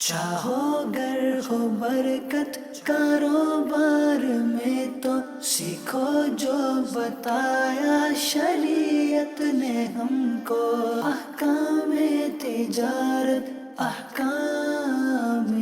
چاہو گر ہو برکت کاروبار میں تو سیکھو جو بتایا شریعت نے ہم کو، احکام تجارت، احکام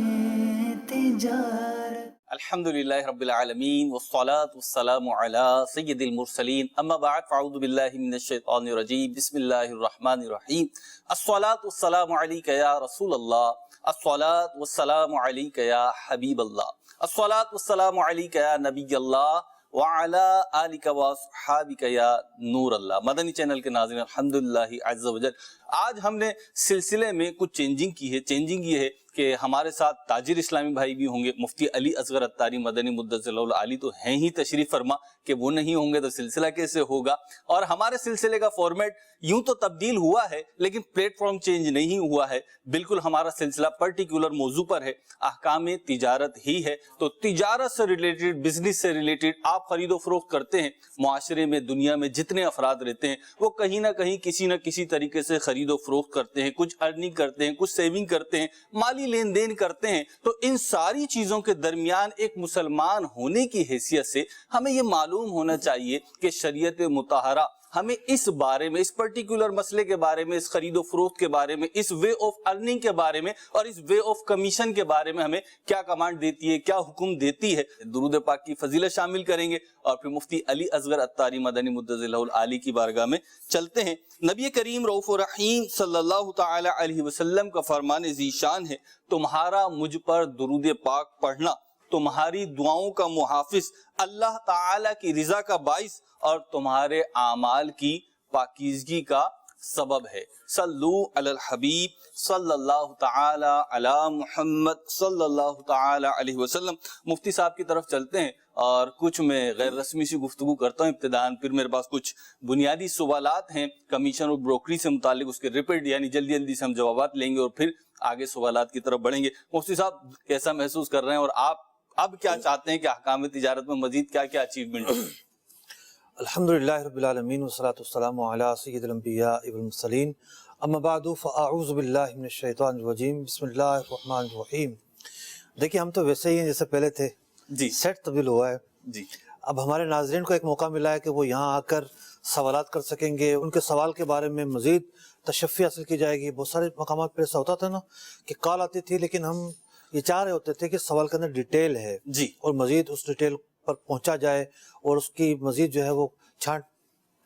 تجارت۔ الحمدللہ رب العالمین والصلاة والسلام علی سید المرسلین، اما بعد فاعوذ باللہ من الشیطان الرجیم، بسم اللہ الرحمن الرحیم۔ الصلاة والسلام علیک یا رسول اللہ، الصلاة والسلام علیک یا حبیب اللہ، الصلاة والسلام علیک یا نبی اللہ وعلی آلک واصحابک یا نور اللہ۔ مدنی چینل کے ناظرین، الحمدللہ عز وجل آج ہم نے سلسلے میں کچھ چینجنگ کی ہے۔ چینجنگ یہ ہے کہ ہمارے ساتھ تاجر اسلامی بھائی بھی ہوں گے، مفتی علی اصغر عطاری مدنی مدثر اللہ العالی تو ہیں ہی تشریف فرما، کہ وہ نہیں ہوں گے تو سلسلہ کیسے ہوگا۔ اور ہمارے سلسلے کا فارمیٹ یوں تو تبدیل ہوا ہے لیکن پلیٹ فارم چینج نہیں ہوا ہے، بالکل ہمارا سلسلہ پرٹیکولر موضوع پر ہے، احکام تجارت ہی ہے۔ تو تجارت سے ریلیٹڈ، بزنس سے ریلیٹڈ آپ خرید و فروخت کرتے ہیں، معاشرے میں دنیا میں جتنے افراد رہتے ہیں وہ کہیں نہ کہیں کسی نہ کسی طریقے سے خرید و فروخت کرتے ہیں، کچھ ارننگ کرتے ہیں، کچھ سیونگ کرتے ہیں، مالی لین دین کرتے ہیں۔ تو ان ساری چیزوں کے درمیان ایک مسلمان ہونے کی حیثیت سے ہمیں یہ معلوم ہونا چاہیے کہ شریعت مطہرہ ہمیں اس بارے میں، اس پرٹیکولر مسئلے کے بارے میں، اس خرید و فروخت کے بارے میں، اس وے آف ارننگ کے بارے میں اور اس وے آف کمیشن کے بارے میں ہمیں کیا کمانڈ دیتی ہے، کیا حکم دیتی ہے۔ درود پاک کی فضیلت شامل کریں گے اور پھر مفتی علی اصغر عطاری مدنی مدثر اللہ العالی کی بارگاہ میں چلتے ہیں۔ نبی کریم رؤوف الرحیم صلی اللہ تعالی علیہ وسلم کا فرمان ذیشان ہے، تمہارا مجھ پر درود پاک پڑھنا تمہاری دعاؤں کا محافظ، اللہ تعالی کی رضا کا باعث اور تمہارے اعمال کی پاکیزگی کا سبب ہے۔ صلو علی الحبیب صلی اللہ تعالی علی محمد صلی اللہ تعالی علیہ وسلم۔ مفتی صاحب کی طرف چلتے ہیں اور کچھ میں غیر رسمی سی گفتگو کرتا ہوں ابتداً، پھر میرے پاس کچھ بنیادی سوالات ہیں کمیشن اور بروکری سے متعلق، اس کے ریپیٹ یعنی جلدی جلدی سے ہم جوابات لیں گے اور پھر آگے سوالات کی طرف بڑھیں گے۔ مفتی صاحب کیسا محسوس کر رہے ہیں اور آپ اب کیا چاہتے ہیں کہ احکام تجارت میں مزید کیا کیا اچیومنٹ ہے؟ الحمدللہ رب العالمین والصلاة والسلام علی سید الانبیاء والمرسلین، اما بعد فاعوذ باللہ من الشیطان الرجیم، بسم اللہ الرحمن الرحیم۔ دیکھیں ہم تو ویسے ہی ہیں جیسے پہلے تھے، جی سیٹ تبدیل ہوا ہے جی۔ اب ہمارے ناظرین کو ایک موقع ملا ہے کہ وہ یہاں آ کر سوالات کر سکیں گے، ان کے سوال کے بارے میں مزید تشفی حاصل کی جائے گی۔ بہت سارے مقامات پہ ایسا ہوتا تھا نا کہ کال آتی تھی لیکن ہم یہ چاہ رہے ہوتے تھے کہ سوال کے اندر ڈیٹیل ہے جی، اور مزید اس ڈیٹیل پر پہنچا جائے اور اس کی مزید جو ہے وہ چھانٹ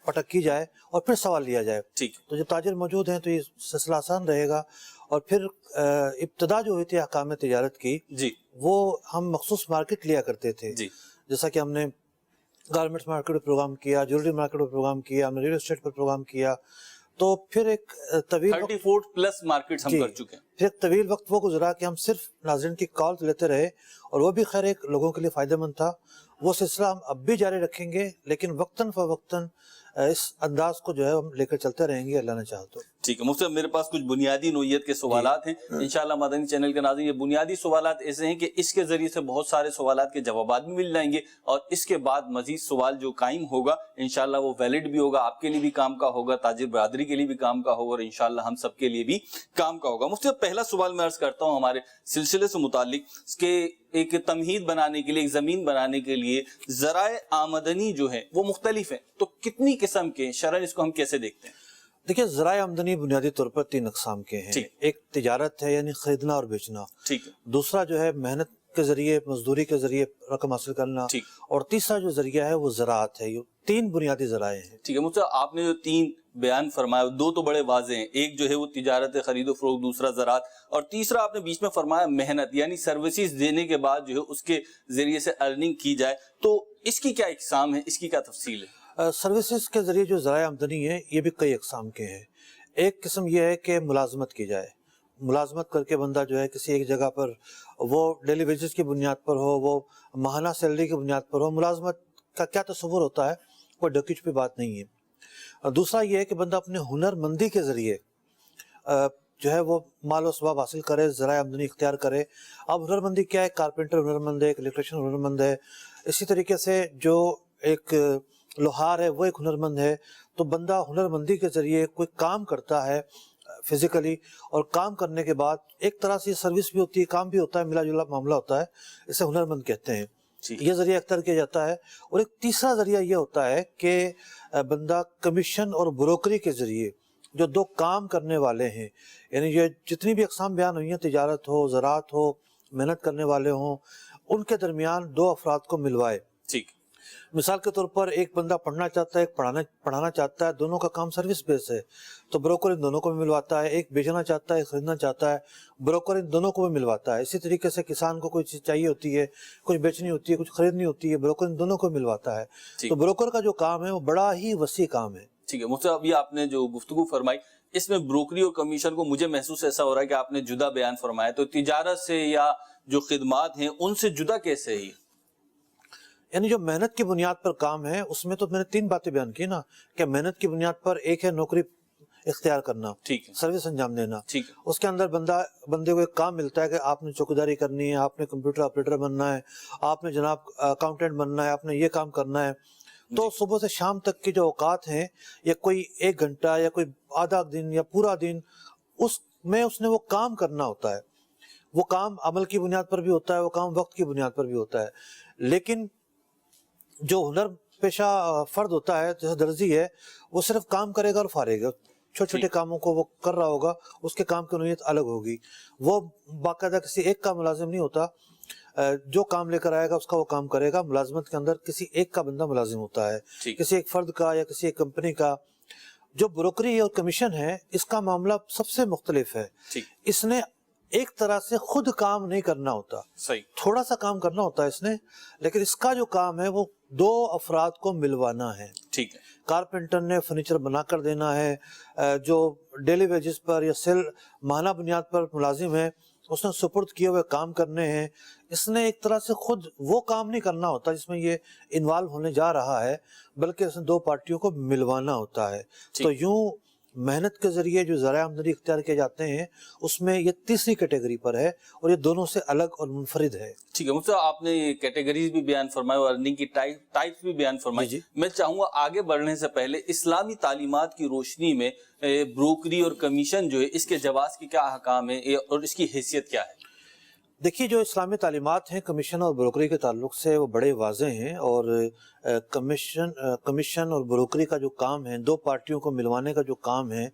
پٹک کی جائے اور پھر سوال لیا جائے۔ ٹھیک۔ تو جب تاجر موجود ہیں تو یہ سلسلہ آسان رہے گا۔ اور پھر ابتدا جو ہوئی تھی احکام تجارت کی، جی وہ ہم مخصوص مارکیٹ لیا کرتے تھے، جی جیسا کہ ہم نے گارمنٹس مارکیٹ پر پروگرام کیا، جیولری مارکیٹ پر پروگرام کیا، ہم نے ریل اسٹیٹ پر پروگرام کیا۔ تو پھر ایک طویل 34 پلس مارکیٹس ہم کر چکے ہیں۔ پھر ایک طویل وقت وہ گزرا کہ ہم صرف ناظرین کی کال لیتے رہے اور وہ بھی خیر ایک لوگوں کے لیے فائدہ مند تھا۔ وہ سلسلہ ہم اب بھی جاری رکھیں گے لیکن وقتاً فوقتاً اس انداز کو جو ہے ہم لے کر چلتے رہیں گے اللہ نے چاہا تو۔ ٹھیک ہے مفتی صاحب، میرے پاس کچھ بنیادی نوعیت کے سوالات ہیں انشاءاللہ مدنی چینل کے ناظرین۔ یہ بنیادی سوالات ایسے ہیں کہ اس کے ذریعے سے بہت سارے سوالات کے جوابات بھی مل جائیں گے اور اس کے بعد مزید سوال جو قائم ہوگا انشاءاللہ وہ ویلڈ بھی ہوگا، آپ کے لیے بھی کام کا ہوگا، تاجر برادری کے لیے بھی کام کا ہوگا اور انشاءاللہ ہم سب کے لیے بھی کام کا ہوگا۔ مفتی صاحب پہلا سوال میں عرض کرتا ہوں ہمارے سلسلے سے متعلق کہ ایک تمہید بنانے کے لیے، ایک زمین بنانے کے لیے ذرائع آمدنی جو ہے وہ مختلف ہیں، تو کتنی قسم کے شرعاً اس کو ہم کیسے دیکھتے ہیں؟ دیکھیں ذرائع آمدنی بنیادی طور پر 3 اقسام کے ہیں۔ ایک تجارت ہے یعنی خریدنا اور بیچنا، ٹھیک ہے، دوسرا جو ہے محنت کے ذریعے، مزدوری کے ذریعے رقم حاصل کرنا، اور تیسرا جو ذریعہ ہے وہ زراعت ہے۔ یہ 3 بنیادی ذرائع ہیں۔ ٹھیک ہے مفتی صاحب، آپ نے جو 3 بیان فرمایا 2 تو بڑے واضح ہیں، ایک جو ہے وہ تجارت خرید و فروخت، دوسرا زراعت، اور تیسرا آپ نے بیچ میں فرمایا محنت یعنی سروسز دینے کے بعد جو ہے اس کے ذریعے سے ارننگ کی جائے، تو اس کی کیا اقسام ہے، اس کی کیا تفصیل ہے؟ سروسز کے ذریعے جو ذرائع آمدنی ہے یہ بھی کئی اقسام کے ہیں۔ ایک قسم یہ ہے کہ ملازمت کی جائے، ملازمت کر کے بندہ جو ہے کسی ایک جگہ پر، وہ ڈیلی ویجز کی بنیاد پر ہو، وہ ماہانہ سیلری کی بنیاد پر ہو۔ ملازمت کا کیا تصور ہوتا ہے، کوئی ڈکی چھپی بات نہیں ہے۔ دوسرا یہ ہے کہ بندہ اپنے ہنر مندی کے ذریعے جو ہے وہ مال و اسباب حاصل کرے، ذرائع آمدنی اختیار کرے۔ اب ہنر مندی کیا ہے؟ کارپینٹر ہنر مند ہے، ایک الیکٹریشین ہنر مند ہے، اسی طریقے سے جو ایک لوہار ہے وہ ایک ہنر مند ہے۔ تو بندہ ہنر مندی کے ذریعے کوئی کام کرتا ہے، फिजिकली, और काम करने के बाद एक तरह से सर्विस भी होती है, काम भी होता है, मिला जुला मामला होता है, इसे हुनरमंद कहते हैं। ये जरिया अख्तियार किया जाता है। और एक तीसरा जरिया ये होता है कि बंदा कमीशन और ब्रोकरी के जरिए जो दो काम करने वाले हैं, यानी ये जितनी भी अक़साम बयान हुई हैं, तिजारत हो, ज़राअत हो, मेहनत करने वाले हों, उनके दरमियान दो अफराद को मिलवाए। ठीक। मिसाल के तौर पर एक बंदा पढ़ना चाहता है, एक पढ़ाना चाहता है, दोनों का काम सर्विस बेस है, तो ब्रोकर इन दोनों को भी मिलवाता है। एक बेचना चाहता है, खरीदना चाहता है, ब्रोकर इन दोनों को भी मिलवाता है। इसी तरीके से किसान को कोई चीज़ चाहिए होती है, कुछ बेचनी होती है, कुछ खरीदनी होती है, ब्रोकर इन दोनों को मिलवाता है। तो ब्रोकर का जो काम है वो बड़ा ही वसी काम है। ठीक है मुझसे, अभी आपने जो गुफ्तगू फरमाई इसमें ब्रोकरी और कमीशन को मुझे महसूस ऐसा हो रहा है कि आपने जुदा बयान फरमाया, तो तिजारत से या जो खिदमात हैं उनसे जुदा कैसे है? यानी जो मेहनत की बुनियाद पर काम है उसमें तो मैंने 3 बातें बयान की ना, कि मेहनत की बुनियाद पर एक है नौकरी इख्तियार करना, ठीक है, सर्विस अंजाम देना, ठीक है। उसके अंदर बंदे को एक काम मिलता है कि आपने चौकीदारी करनी है, आपने कंप्यूटर ऑपरेटर बनना है, आपने जनाब अकाउंटेंट बनना है, आपने ये काम करना है। तो सुबह से शाम तक की जो औकात हैं, या कोई 1 घंटा या कोई आधा दिन या पूरा दिन, उसमें उसने वो काम करना होता है। वो काम अमल की बुनियाद पर भी होता है, वो काम वक्त की बुनियाद पर भी होता है। लेकिन जो हुनर पेशा फर्द होता है, जैसे दर्जी है, वो सिर्फ काम करेगा और फारेगा, छोटे छोटे कामों को वो कर रहा होगा, उसके काम की नौयत अलग होगी। वो बाकायदा किसी एक का मुलाजिम नहीं होता, जो काम लेकर आएगा उसका वो काम करेगा। मुलाजमत के अंदर किसी एक का बंदा मुलाजिम होता है, किसी एक फर्द का या किसी एक कंपनी का। जो ब्रोकरी और कमीशन है, इसका मामला सबसे मुख्तलिफ है। इसने एक तरह से खुद काम नहीं करना होता, सही, थोड़ा सा काम करना होता है इसने, लेकिन इसका जो काम है वो 2 अफराद को मिलवाना है। ठीक है। कारपेंटर ने फर्नीचर बनाकर देना है, जो डेली वेजेस पर या सेल माहाना बुनियाद पर मुलाजिम है, उसने सुपुर्द किए हुए काम करने हैं। इसने एक तरह से खुद वो काम नहीं करना होता जिसमें ये इन्वॉल्व होने जा रहा है, बल्कि इसने 2 पार्टियों को मिलवाना होता है। तो यूं मेहनत के जरिए जो ज़राए आमदनी इख्तियार किए जाते हैं, उसमें ये तीसरी कैटेगरी पर है, और ये दोनों से अलग और मुनफरिद है। ठीक है मुझसे, आपने ये कैटेगरीज भी बयान फरमाए और अर्निंग की टाइप्स भी बयान फरमाई। मैं चाहूंगा आगे बढ़ने से पहले इस्लामी तालीमात की रोशनी में ब्रोकरी और कमीशन जो है, इसके जवाज़ की क्या अहकाम है और इसकी हैसियत क्या है? देखिए, जो इस्लामी तालीमात हैं कमीशन और ब्रोकरी के ताल्लुक से, वो बड़े वाज़े हैं। और कमीशन और ब्रोकरी का जो काम है, 2 पार्टियों को मिलवाने का जो काम है,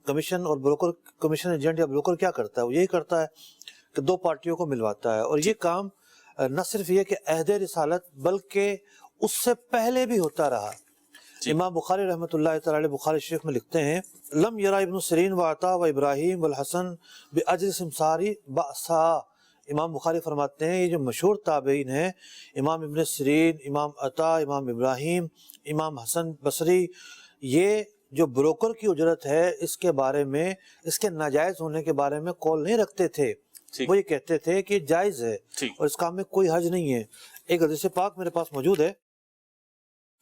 कमीशन और ब्रोकर, कमीशन एजेंट या ब्रोकर क्या करता है, वो यही करता है कि 2 पार्टियों को मिलवाता है। और ये काम न सिर्फ ये कि अहदे रिसालत, बल्कि उससे पहले भी होता रहा। इमाम बुखारी रहमतुल्लाह तआला अलैह बुखारी शरीफ में लिखते हैं, लम यरा इब्न सिरीन व अता व इब्राहिम वल हसन बिअज्र सिमसारी बअसा। इमाम बुखारी फरमाते हैं, ये जो मशहूर ताबईन हैं, इमाम इब्न सिरीन, इमाम अता, इमाम इब्राहिम, इमाम हसन बसरी, ये जो ब्रोकर की उजरत है, इसके बारे में, इसके नाजायज़ होने के बारे में कौल नहीं रखते थे। वो ये कहते थे कि जायज़ है और इस काम में कोई हर्ज नहीं है। एक हदीस पाक मेरे पास मौजूद है।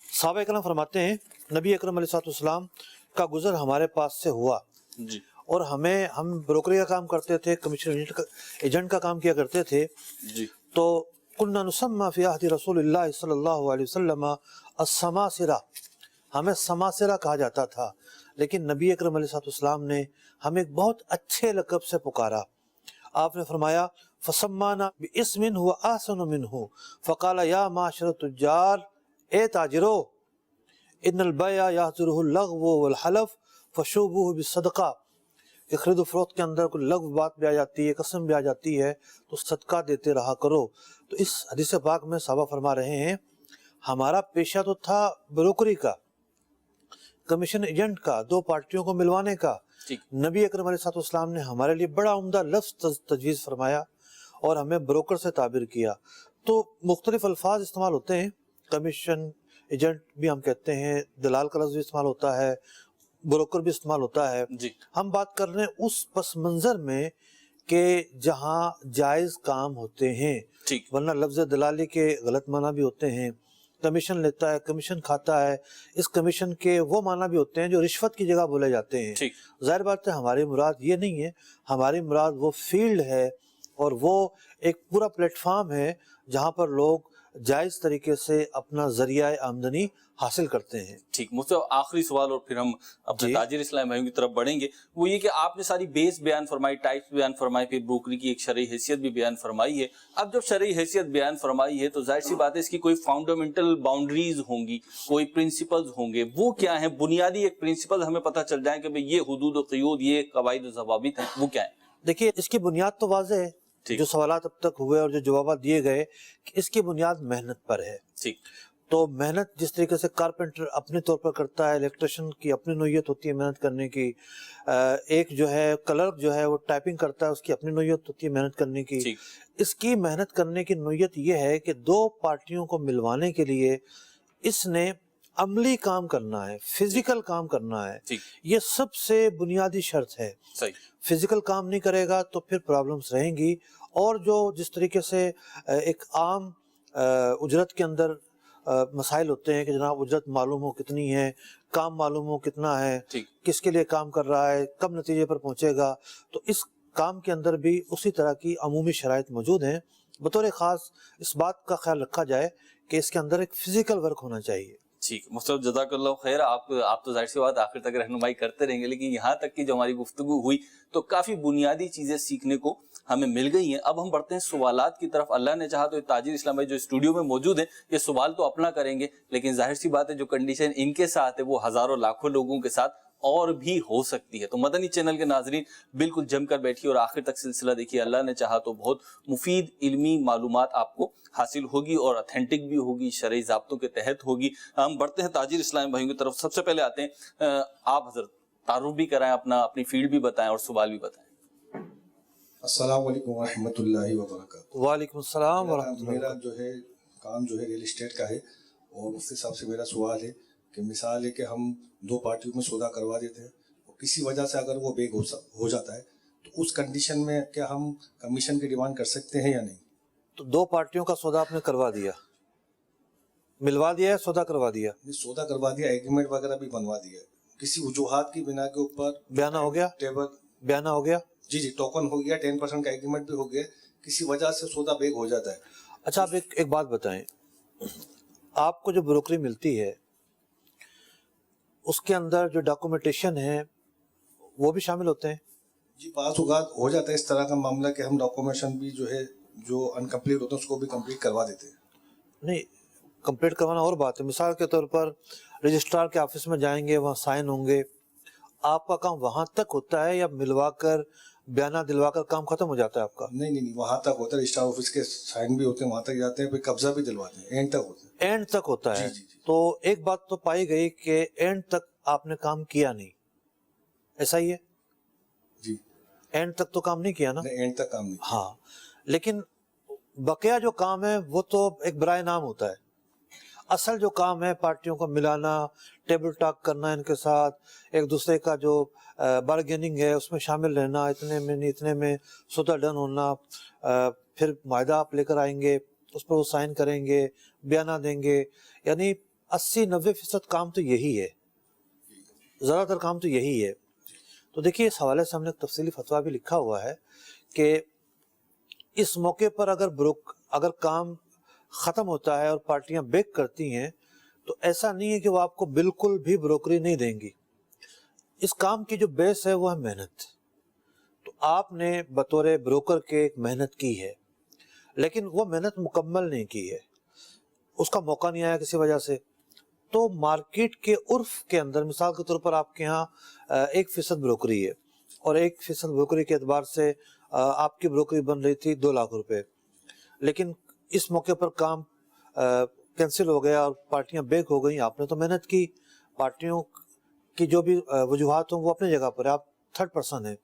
सहाबा इकराम फरमाते हैं, नबी अकरम अलैहिस्सलाम का गुजर हमारे पास से हुआ जी, और हम ब्रोकरी का काम करते थे, कमीशन एजेंट का काम किया करते थे जी। तो कुन्ना नुसम्मा फी अहदी रसूलिल्लाह सल्लल्लाहु अलैहि वसल्लम अस्समासिरा, हमें समासिरा कहा जाता था। लेकिन नबी अकरम अलैहिस्सलाम ने हमें एक बहुत अच्छे लक़ब से पुकारा। आपने फरमाया, फसम्माना बिइस्मिन हुवा अहसनु मिन्हु फ़क़ाला या माशर तुज्जार, ए ताजिरो, इन्नल बैअ यहज़ुरुहुल लग़्व वल हलफ़ फशुबुहु बिस्सदक़ा। कि खरीद फरोख्त के अंदर कोई लग़्व बात भी आ जाती है, कसम भी आ जाती है, तो सदका देते रहा करो। तो इस हदीस पाक में सहाबा फरमा रहे हैं, हमारा पेशा तो था ब्रोकरी का, कमीशन एजेंट का, 2 पार्टियों को मिलवाने का। नबी अकरम अलैहिस्सलाम ने हमारे लिए बड़ा उम्दा लफ्ज़ तजवीज़ फरमाया और हमें ब्रोकर से ताबिर किया। तो मुख्तलिफ अल्फाज इस्तेमाल होते हैं, कमीशन एजेंट भी हम कहते हैं, दलाल का लफ्ज़ भी इस्तेमाल होता है, ब्रोकर भी इस्तेमाल होता है जी। हम बात कर रहे हैं उस पस मंजर में कि जहाँ जायज़ काम होते हैं, ठीक, वरना लफ्ज़ दलाली के गलत माना भी होते हैं। कमीशन लेता है, कमीशन खाता है, इस कमीशन के वो माना भी होते हैं जो रिश्वत की जगह बोले जाते हैं। ज़ाहिर बात है हमारी मुराद ये नहीं है, हमारी मुराद वो फील्ड है और वो एक पूरा प्लेटफार्म है जहाँ पर लोग जायज़ तरीके से अपना ज़रिया आमदनी हासिल करते हैं। ठीक, मुझसे आखिरी सवाल और फिर हम अपने जी। ताजिर इस्लाम भाइयों की तरफ बढ़ेंगे, वो ये कि आपने सारी बेस बयान फरमाई, टाइप्स बयान फरमाई, फिर ब्रोकरी की एक शरई हैसियत भी बयान फरमाई है। अब जब शरई हैसियत बयान फरमाई है तो जाहिर सी बात है इसकी कोई फाउंडामेंटल बाउंड्रीज होंगी, कोई प्रिंसिपल्स होंगे, वो क्या है? बुनियादी एक प्रिंसिपल हमें पता चल जाए कि भाई ये हुदूद और क़यूद, ये कवाइद और ज़वाबित हैं, वो क्या है? देखिए, इसकी बुनियाद तो वाज़ेह है, ठीक। जो सवालात अब तक हुए और जो जवाब दिए गए कि इसकी बुनियाद मेहनत पर है। ठीक, तो मेहनत जिस तरीके से कारपेंटर अपने तौर पर करता है, इलेक्ट्रिशियन की अपनी नोयत होती है मेहनत करने की, एक जो है क्लर्क जो है वो टाइपिंग करता है, उसकी अपनी नोयत होती है मेहनत करने की। ठीक, इसकी मेहनत करने की नोयत ये है कि दो पार्टियों को मिलवाने के लिए इसने अमली काम करना है, फिजिकल काम करना है। ठीक, ये सबसे बुनियादी शर्त है। सही, फिजिकल काम नहीं करेगा तो फिर प्रॉब्लम्स रहेंगी। और जो जिस तरीके से एक आम उजरत के अंदर मसाइल होते हैं कि जनाब उजरत मालूम हो कितनी है, काम मालूम हो कितना है, ठीक, किसके लिए काम कर रहा है, कब नतीजे पर पहुंचेगा, तो इस काम के अंदर भी उसी तरह की अमूमी शराइत मौजूद हैं। बतौर ख़ास इस बात का ख्याल रखा जाए कि इसके अंदर एक फिजिकल वर्क होना चाहिए। ठीक, मुस्तफ़ा जज़ाकल्लाह खैर। आप तो जाहिर सी बात आखिर तक रहनुमाई करते रहेंगे, लेकिन यहाँ तक की जो हमारी गुफ्तगू हुई तो काफ़ी बुनियादी चीज़ें सीखने को हमें मिल गई हैं। अब हम बढ़ते हैं सवालात की तरफ। अल्लाह ने चाहा तो ताजिर इस्लाम भाई जो स्टूडियो में मौजूद हैं ये सवाल तो अपना करेंगे, लेकिन जाहिर सी बात है जो कंडीशन इनके साथ है वो हज़ारों लाखों लोगों के साथ और भी हो सकती है। तो मदनी चैनल के नाजरीन बिल्कुल जमकर बैठिए और आखिर तक सिलसिला देखिए। अल्लाह ने चाहा तो बहुत मुफीद इल्मी मालूमात आपको हासिल होगी और ऑथेंटिक भी होगी, शरई ज़ाब्तों के तहत होगी। हम बढ़ते हैं ताजिर इस्लाम भाइयों की तरफ। सबसे पहले आते हैं आप हजरत तारुफ भी कराएं, अपनी फील्ड भी बताएं और सवाल भी बताएं। अस्सलाम वालेकुम रहमतुल्लाहि व बरकातहू। वालेकुम सलाम व मेरा जो है काम जो है रियल एस्टेट का है, और उसके हिसाब से मेरा सवाल है कि मिसाल है कि हम दो पार्टियों में सौदा करवा देते हैं और किसी वजह से अगर वो बेग हो जाता है तो उस कंडीशन में क्या हम कमीशन की डिमांड कर सकते हैं या नहीं? तो दो पार्टियों का सौदा आपने करवा दिया, मिलवा दिया है, सौदा करवा दिया, सौदा करवा दिया, एग्रीमेंट वगैरह भी बनवा दिया, किसी वजूहात की बिना के ऊपर बयाना हो गया, टेबल बयाना हो गया। जी टोकन हो गया, 10% का एग्रीमेंट भी हो गया, किसी वजह से सौदा बेग हो जाता है। अच्छा, आप एक बात बताएं, आपको जो ब्रोकरी मिलती है उसके अंदर जो डॉक्यूमेंटेशन है वो भी शामिल होते हैं? जी, बात हो जाता है इस तरह का मामला कि हम डॉक्यूमेंटेशन भी जो है जो अनकम्प्लीट होते हैं उसको भी कंप्लीट करवा देते हैं। नहीं, कंप्लीट करवाना और बात है। मिसाल के तौर पर रजिस्ट्रार के ऑफिस में जाएंगे, वहाँ साइन होंगे, आपका काम वहाँ तक होता है या मिलवाकर बयाना दिलवाकर काम खत्म हो जाता है आपका? नहीं, वहाँ तक होता है, रजिस्ट्रार ऑफिस के साइन भी होते हैं, वहाँ तक जाते हैं, फिर कब्जा भी दिलवाते हैं, एंड तक होता है। एंड तक होता है। जी। तो एक बात तो पाई गई कि एंड तक आपने काम किया नहीं, ऐसा ही है? जी, एंड तक तो काम नहीं किया ना? नहीं, एंड तक काम नहीं। हाँ, लेकिन बकिया जो काम है वो तो एक बराए नाम होता है। असल जो काम है पार्टियों को मिलाना, टेबल टॉक करना, इनके साथ एक दूसरे का जो बार्गेनिंग है उसमें शामिल रहना, इतने में नहीं इतने में सौदा डन होना, फिर मायदा आप लेकर आएंगे, उस पर वो साइन करेंगे, बयाना देंगे, यानी 80-90% काम तो यही है, ज़्यादातर काम तो यही है। तो देखिए, इस हवाले से हमने एक तफसीली फतवा भी लिखा हुआ है कि इस मौके पर अगर काम ख़त्म होता है और पार्टियां बेक करती हैं तो ऐसा नहीं है कि वो आपको बिल्कुल भी ब्रोकरी नहीं देंगी। इस काम की जो बेस है वो है मेहनत। तो आपने बतौर ब्रोकर के एक मेहनत की है, लेकिन वो मेहनत मुकम्मल नहीं की है, उसका मौका नहीं आया किसी वजह से। तो मार्केट के उर्फ के अंदर मिसाल के तौर पर आपके यहाँ 1% ब्रोकरी है और 1% ब्रोकरी के एतबार से आपकी ब्रोकरी बन रही थी 2 लाख रुपए, लेकिन इस मौके पर काम कैंसिल हो गया और पार्टियां बेक हो गई। आपने तो मेहनत की, पार्टियों की जो भी वजूहात हों वो अपनी जगह पर है, आप थर्ड पर्सन है।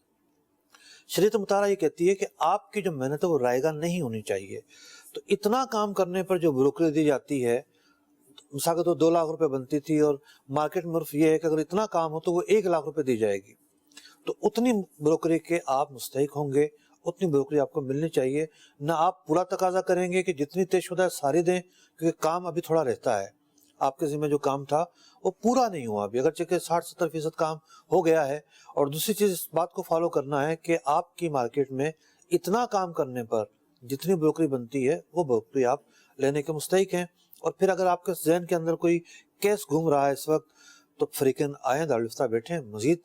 शरीयत मुतारा ये कहती है कि आपकी जो मेहनत है वो रायगा नहीं होनी चाहिए। तो इतना काम करने पर जो ब्रोकरी दी जाती है, मिसाल के तो 2 लाख रुपए बनती थी और मार्केट में उर्फ ये है कि अगर इतना काम हो तो वो 1 लाख रुपए दी जाएगी, तो उतनी ब्रोकरी के आप मुस्तहिक होंगे, उतनी ब्रोकरी आपको मिलनी चाहिए। ना आप पूरा तकाजा करेंगे कि जितनी तयशुदा है सारी दें, क्योंकि काम अभी थोड़ा रहता है, आपके ज़िम्मे जो काम था वो पूरा नहीं हुआ अभी, अगर चूँकि 60-70% काम हो गया है। और दूसरी चीज़ इस बात को फॉलो करना है कि आपकी मार्केट में इतना काम करने पर जितनी ब्रोकरी बनती है वो ब्रोकरी आप لینے کے مستحق ہیں. اور پھر اگر آپ کے ذہن کے اندر کوئی کیس گھوم رہا ہے اس وقت تو فریقین آئیں دارالفتہ بیٹھیں, مزید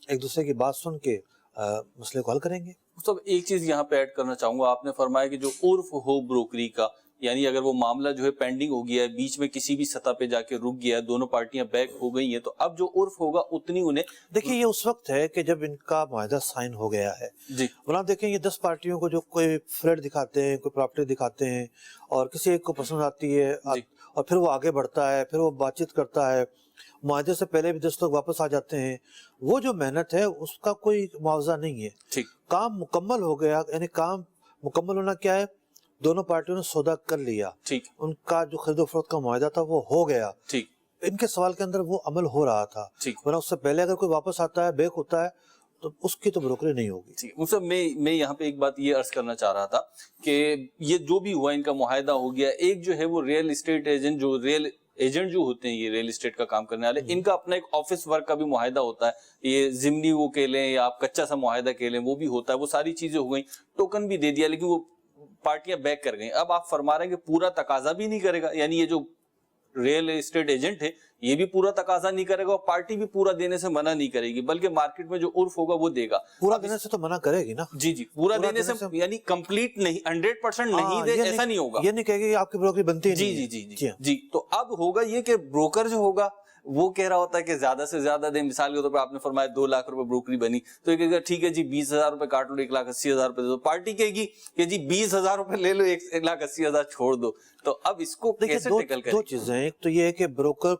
ایک دوسرے کی بات سن کے مسئلے کو حل کریں گے. سب ایک چیز یہاں پہ ایڈ کرنا چاہوں گا, آپ نے فرمایا کہ جو عرف ہو بروکری کا, یعنی اگر وہ معاملہ جو ہے پینڈنگ ہو گیا ہے, بیچ میں کسی بھی سطح پہ جا کے رک گیا ہے, دونوں پارٹیاں بیک ہو گئی ہیں, تو اب جو عرف ہوگا اتنی انہیں دیکھیں یہ اس وقت ہے کہ جب ان کا معاہدہ سائن ہو گیا ہے. جی ورنہ دیکھیں یہ 10 پارٹیوں کو جو کوئی فلیٹ دکھاتے ہیں, کوئی پراپرٹی دکھاتے ہیں اور کسی ایک کو پسند آتی ہے اور پھر وہ آگے بڑھتا ہے, پھر وہ بات چیت کرتا ہے, معاہدے سے پہلے بھی 10 لوگ واپس آ جاتے ہیں. وہ جو محنت ہے اس کا کوئی معاوضہ نہیں ہے. ٹھیک, کام مکمل ہو گیا, یعنی کام مکمل ہونا کیا ہے, دونوں پارٹیوں نے سودا کر لیا, ٹھیک, ان کا جو خرید و فروخت کا معاہدہ تھا وہ ہو گیا, ٹھیک, ان کے سوال کے اندر وہ عمل ہو رہا تھا. ٹھیک, ورنہ اس سے پہلے اگر کوئی واپس آتا ہے, بیک ہوتا ہے, تو اس کی تو بروکری نہیں ہوگی. ٹھیک. مصطفیٰ میں یہاں پہ ایک بات یہ عرض کرنا چاہ رہا تھا کہ یہ جو بھی ہوا ان کا معاہدہ ہو گیا, ایک جو ہے وہ ریئل اسٹیٹ ایجنٹ جو ہوتے ہیں یہ ریئل اسٹیٹ کا کام کرنے والے, ان کا اپنا ایک آفس ورک کا بھی معاہدہ ہوتا ہے, یہ ضمنی وہ کہہ لیں یا آپ کچا سا معاہدہ کہہ لیں, وہ بھی ہوتا ہے. وہ ساری چیزیں ہو گئیں, ٹوکن بھی دے دیا, لیکن وہ پارٹیاں بیک کر گئیں. اب آپ فرما رہے ہیں کہ پورا تقاضا بھی نہیں کرے گا, یعنی یہ جو ریئل اسٹیٹ ایجنٹ ہے یہ بھی پورا تقاضا نہیں کرے گا اور پارٹی بھی پورا دینے سے منع نہیں کرے گی, بلکہ مارکیٹ میں جو عرف ہوگا وہ دے گا. پورا دینے سے تو منع کرے گی نا. جی جی, پورا دینے سے یعنی کمپلیٹ نہیں, 100% نہیں دے, ایسا نہیں ہوگا. یہ نہیں کہے گی آپ کی بروکری بنتی جی نہیں. جی جی جی جی. تو اب ہوگا یہ کہ بروکر جو ہوگا وہ کہہ رہا ہوتا ہے کہ زیادہ سے زیادہ دیں. مثال کے طور پہ آپ نے فرمایا 2 لاکھ روپے بروکری بنی, تو یہ کہے گا ٹھیک ہے جی 20,000 روپے کاٹ لو, 1,80,000 روپے دے دو. پارٹی کہے گی کہ جی 20,000 روپے لے لو, 1,80,000 چھوڑ دو. تو اب اس کو کیسے ٹیکل کریں؟ 2 چیزیں, ایک تو یہ ہے کہ بروکر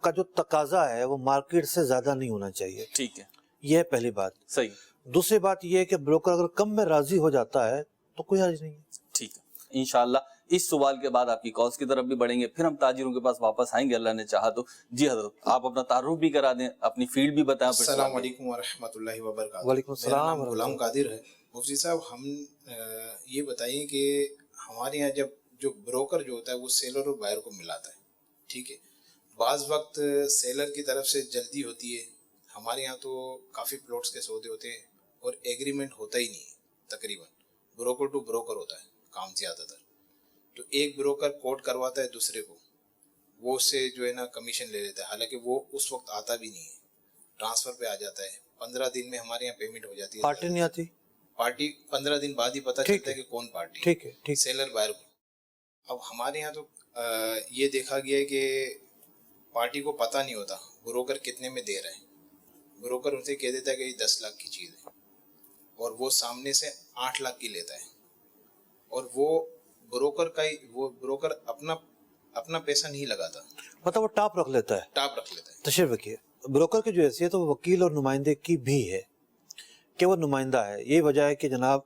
کا جو تقاضا ہے وہ مارکیٹ سے زیادہ نہیں ہونا چاہیے. ٹھیک ہے, یہ ہے پہلی بات. صحیح. دوسری بات یہ ہے کہ بروکر اگر کم میں راضی ہو جاتا ہے تو کوئی حرج نہیں ہے. ٹھیک ہے, انشاءاللہ اس سوال کے بعد آپ کی کالز کی طرف بھی بڑھیں گے, پھر ہم تاجروں کے پاس واپس آئیں گے اللہ نے چاہا تو. جی حضرت, آپ اپنا تعارف بھی کرا دیں, اپنی فیلڈ بھی بتائیں. السلام علیکم ورحمۃ اللہ وبرکاتہ. وعلیکم السلام. غلام قادر ہے. مفتی صاحب, ہم یہ بتائیے کہ ہمارے یہاں جب جو بروکر جو ہوتا ہے وہ سیلر اور بائر کو ملاتا ہے, ٹھیک ہے, بعض وقت سیلر کی طرف سے جلدی ہوتی ہے. ہمارے یہاں تو کافی پلاٹس کے سودے ہوتے ہیں اور ایگریمنٹ ہوتا ہی نہیں, تقریباً بروکر ٹو بروکر ہوتا ہے کام زیادہ تر. تو ایک بروکر کوٹ کرواتا ہے دوسرے کو, وہ اس سے جو ہے نا کمیشن لے لیتا ہے, حالانکہ وہ اس وقت آتا بھی نہیں ہے, ٹرانسفر پہ آ جاتا ہے. 15 دن میں ہمارے یہاں پیمنٹ ہو جاتی ہے. پارٹی نہیں آتی, پارٹی 15 دن بعد ہی پتہ چلتا ہے کہ کون پارٹی. ٹھیک ہے, ٹھیک. سیلر بائر کو. اب ہمارے یہاں تو یہ دیکھا گیا ہے کہ پارٹی کو پتہ نہیں ہوتا بروکر کتنے میں دے رہا ہے. بروکر ان سے کہہ دیتا ہے کہ یہ 10 لاکھ کی چیز ہے, اور وہ سامنے سے 8 لاکھ کی لیتا ہے, اور وہ بروکر اپنا پیسہ نہیں لگاتا, مطلب وہ ٹاپ رکھ لیتا ہے. تشریف رکھیے. بروکر کی جو حیثیت ہے وہ وکیل اور نمائندے کی بھی ہے, کہ وہ نمائندہ ہے. یہی وجہ ہے کہ جناب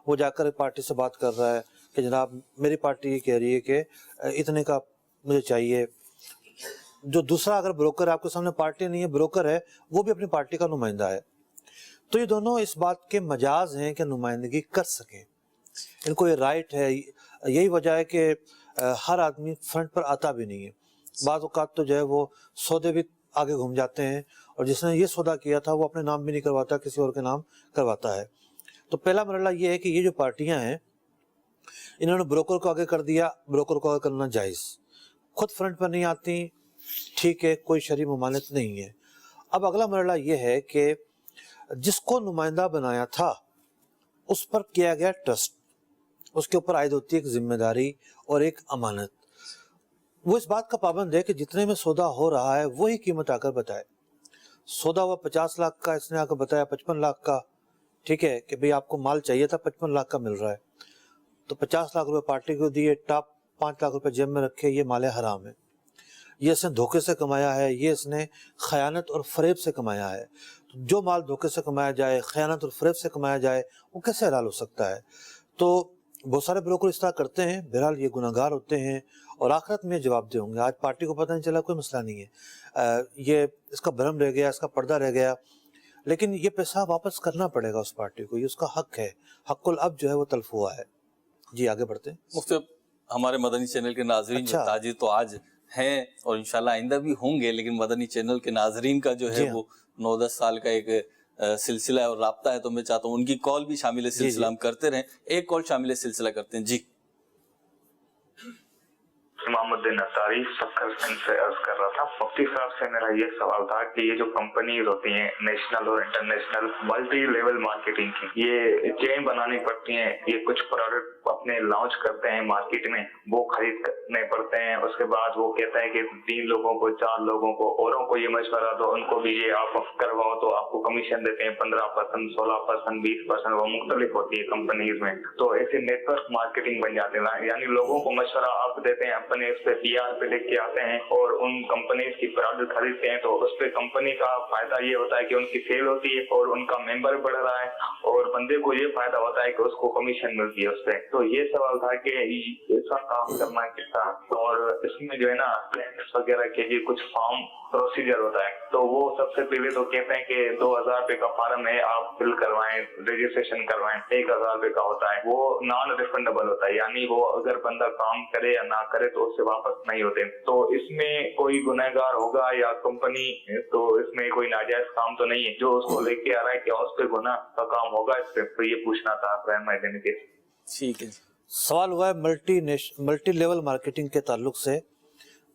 وہ جا کر پارٹی سے بات کر رہا ہے کہ جناب میری پارٹی یہ کہہ رہی ہے کہ اتنے کا مجھے چاہیے. جو دوسرا اگر بروکر آپ کے سامنے پارٹی نہیں ہے, بروکر ہے, وہ بھی اپنی پارٹی کا نمائندہ ہے. تو یہ دونوں اس بات کے مجاز ہیں کہ نمائندگی کر سکیں, ان کو یہ رائٹ ہے. یہی وجہ ہے کہ ہر آدمی فرنٹ پر آتا بھی نہیں ہے. بعض اوقات تو جو ہے وہ سودے بھی آگے گھوم جاتے ہیں, اور جس نے یہ سودا کیا تھا وہ اپنے نام بھی نہیں کرواتا, کسی اور کے نام کرواتا ہے. تو پہلا مرحلہ یہ ہے کہ یہ جو پارٹیاں ہیں انہوں نے بروکر کو آگے کر دیا. بروکر کو آگے کرنا جائز, خود فرنٹ پر نہیں آتی, ٹھیک ہے, کوئی شرعی ممانعت نہیں ہے. اب اگلا مرحلہ یہ ہے کہ جس کو نمائندہ بنایا تھا اس پر کیا گیا ٹرسٹ, اس کے اوپر عائد ہوتی ہے ایک ذمہ داری اور ایک امانت. وہ اس بات کا پابند ہے کہ جتنے میں سودا ہو رہا ہے وہی قیمت آ کر بتائے. سودا ہوا 50 لاکھ کا, اس نے آ کر بتایا 55 لاکھ کا, ٹھیک ہے, کہ بھئی آپ کو مال چاہیے تھا 55 لاکھ کا مل رہا ہے, تو 50 لاکھ روپے پارٹی کو دیے, ٹاپ 5 لاکھ روپے جیب میں رکھے. یہ مال حرام ہے, یہ اس نے دھوکے سے کمایا ہے, یہ اس نے خیانت اور فریب سے کمایا ہے. جو مال دھوکے سے کمایا جائے, خیانت اور فریب سے کمایا جائے, وہ کیسے حلال ہو سکتا ہے؟ تو بہت سارے بروکر اس طرح کرتے ہیں. بہرحال یہ گناہگار ہوتے ہیں اور آخرت میں جواب دہ ہوں گے. آج پارٹی کو پتہ نہیں چلا, کوئی مسئلہ نہیں ہے, یہ اس کا بھرم رہ گیا, اس کا پردہ رہ گیا, لیکن یہ پیسہ واپس کرنا پڑے گا اس پارٹی کو, یہ اس کا حق ہے. حق الاب جو ہے وہ تلف ہوا ہے. جی آگے بڑھتے ہیں. مفتی ہمارے مدنی چینل کے ناظرین جو تاجر تو آج ہیں اور انشاءاللہ آئندہ بھی ہوں گے, لیکن مدنی چینل کے ناظرین کا جو ہے وہ 9-10 سال کا ایک سلسلہ ہے اور رابطہ ہے, تو میں چاہتا ہوں ان کی کال بھی شامل سلسلہ ہم کرتے رہیں. ایک کال شامل سلسلہ کرتے ہیں. جی इमामुद्दीन अतारी शक्कर सिंह से अर्ज कर रहा था। मुफ्ती साहब से मेरा ये सवाल था कि ये जो कंपनीज होती हैं नेशनल और इंटरनेशनल मल्टी लेवल मार्केटिंग की, ये चेन बनानी पड़ती हैं, ये कुछ प्रोडक्ट अपने लॉन्च करते हैं मार्केट में, वो खरीदने पड़ते हैं, उसके बाद वो कहता है कि 3 लोगों को 4 लोगों को औरों को ये मशवरा दो, उनको भी ये आप करवाओ तो आपको कमीशन देते हैं 15%, 16%, 20%, वो मुख्तलिफ होती है कंपनीज में। तो ऐसे नेटवर्क मार्केटिंग बन जाते हैं, यानी लोगों को मशवरा आप देते हैं, अपने इस पे PR पे लिख के आते हैं और उन कंपनीज की प्रोडक्ट खरीदते हैं, तो उस पे कंपनी का फायदा ये होता है कि उनकी सेल होती है और उनका मेंबर बढ़ रहा है, और बंदे को ये फायदा होता है कि उसको कमीशन मिलती है उस पे। तो ये सवाल था कि ऐसा काम करना कितना, और इसमें जो है ना टैक्स वगैरह के लिए कुछ फॉर्म प्रोसीजर होता है, तो वो सबसे पहले तो कहते हैं कि 2000 रुपए का फॉर्म है, आप फिल करवाएं, रजिस्ट्रेशन करवाएं, 1000 रुपए का होता है, वो नॉन रिफंडेबल होता है, यानी वो अगर बंदा काम करे या ना करे तो उससे वापस नहीं होते। तो इसमें कोई गुनहगार होगा या कंपनी, तो इसमें कोई नाजायज काम तो नहीं है जो उसको लेके आ रहा है, क्या उस पर गुनाह का काम होगा इस पे? तो ये पूछना था रहनुमाई देने के। ठीक है। सवाल हुआ है मल्टी लेवल मार्केटिंग के ताल्लुक से।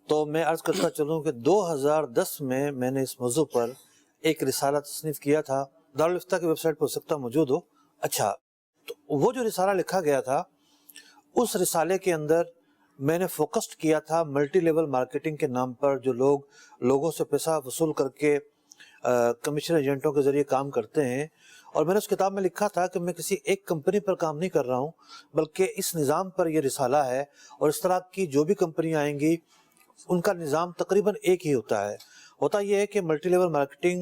तो मैं अर्ज करता चलूँ कि 2010 में मैंने इस मौजू पर एक रिसाला तस्नीफ किया था, दारुल इफ्ता की वेबसाइट पर हो सकता मौजूद हो। अच्छा, तो वो जो रिसाला लिखा गया था, उस रिसाले के अंदर मैंने फोकस्ड किया था मल्टी लेवल मार्केटिंग के नाम पर जो लोगों से पैसा वसूल करके कमीशन एजेंटों के जरिए काम करते हैं। और मैंने उस किताब में लिखा था कि मैं किसी एक कंपनी पर काम नहीं कर रहा हूँ, बल्कि इस निज़ाम पर यह रिसाला है, और इस तरह की जो भी कंपनियाँ आएंगी उनका निज़ाम तकरीबन एक ही होता है। होता यह है कि मल्टी लेवल मार्केटिंग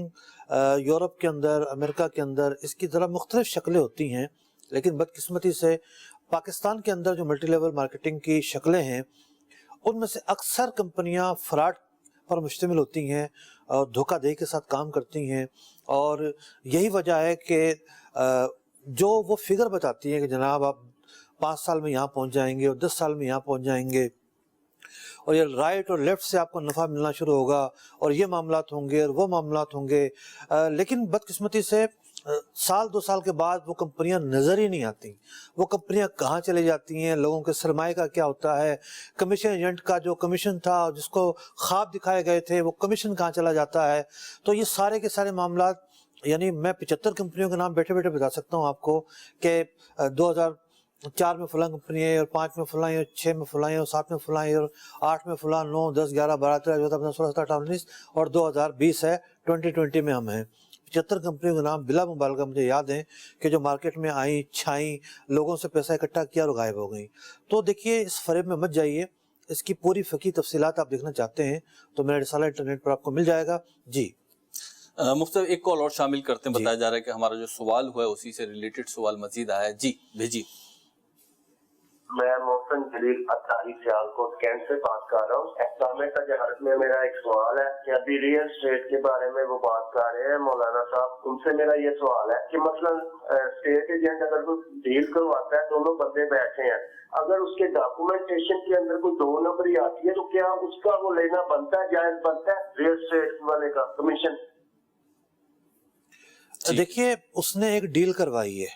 यूरोप के अंदर, अमेरिका के अंदर इसकी ज़रा मुख्तलिफ शक्लें होती हैं, लेकिन बदकिस्मती से पाकिस्तान के अंदर जो मल्टी लेवल मार्केटिंग की शक्लें हैं उनमें से अक्सर कंपनियां फ्रॉड पर मुश्तमिल होती हैं और धोखाधड़ी के साथ काम करती हैं। और यही वजह है कि जो वो फिगर बताती हैं कि जनाब आप 5 साल में यहाँ पहुँच जाएंगे और 10 साल में यहाँ पहुँच जाएंगे, और ये राइट और लेफ्ट से आपको नफ़ा मिलना शुरू होगा, और ये मामलात होंगे और वो मामलात होंगे, लेकिन बदकिस्मती से साल 2 साल के बाद वो कंपनियां नज़र ही नहीं आती। वो कंपनियां कहाँ चली जाती हैं, लोगों के सरमाए का क्या होता है, कमीशन एजेंट का जो कमीशन था जिसको ख्वाब दिखाए गए थे वो कमीशन कहाँ चला जाता है। तो ये सारे के सारे मामलात, यानी मैं 75 कंपनियों के नाम बैठे बैठे बता सकता हूँ आपको कि 2004 में फलां कंपनी है, और 5 में फलां है, और 6 में फलां है, और 7 में फलां है, और 8 में फलां, 9, 10, 11, 12, 13, 14, 15, 16, 17, 18, 19 और 2020 है, 2020 में हम हैं। 75 कंपनियों के नाम बिला मुबालगा मुझे याद हैं कि जो मार्केट में आई, छाई, लोगों से पैसा इकट्ठा किया और गायब हो गई। तो देखिए, इस फरेब में मत जाइए, इसकी पूरी फ़िक़ही तफसीलात आप देखना चाहते हैं तो मेरा रिसाला इंटरनेट पर आपको मिल जाएगा। जी मुफ्ती साहब, एक कॉल और शामिल करते हैं। बताया जा रहा है कि हमारा जो सवाल हुआ है उसी से रिलेटेड सवाल मजीद आया है। जी भेजिए। मैं मोहसिन जलील अतारी सियालकोट कैंट से बात कर रहा हूँ। इस्लामिक तजारत में मेरा एक सवाल है कि अभी रियल स्टेट के बारे में वो बात कर रहे हैं मौलाना साहब, उनसे मेरा ये सवाल है कि मसलन स्टेट एजेंट अगर कोई डील करवाता है, दोनों बंदे बैठे हैं, अगर उसके डॉक्यूमेंटेशन के अंदर कोई 2 नंबरी आती है तो क्या उसका वो लेना बनता है, जायज बनता है रियल स्टेट वाले का कमीशन? देखिए, उसने एक डील करवाई है,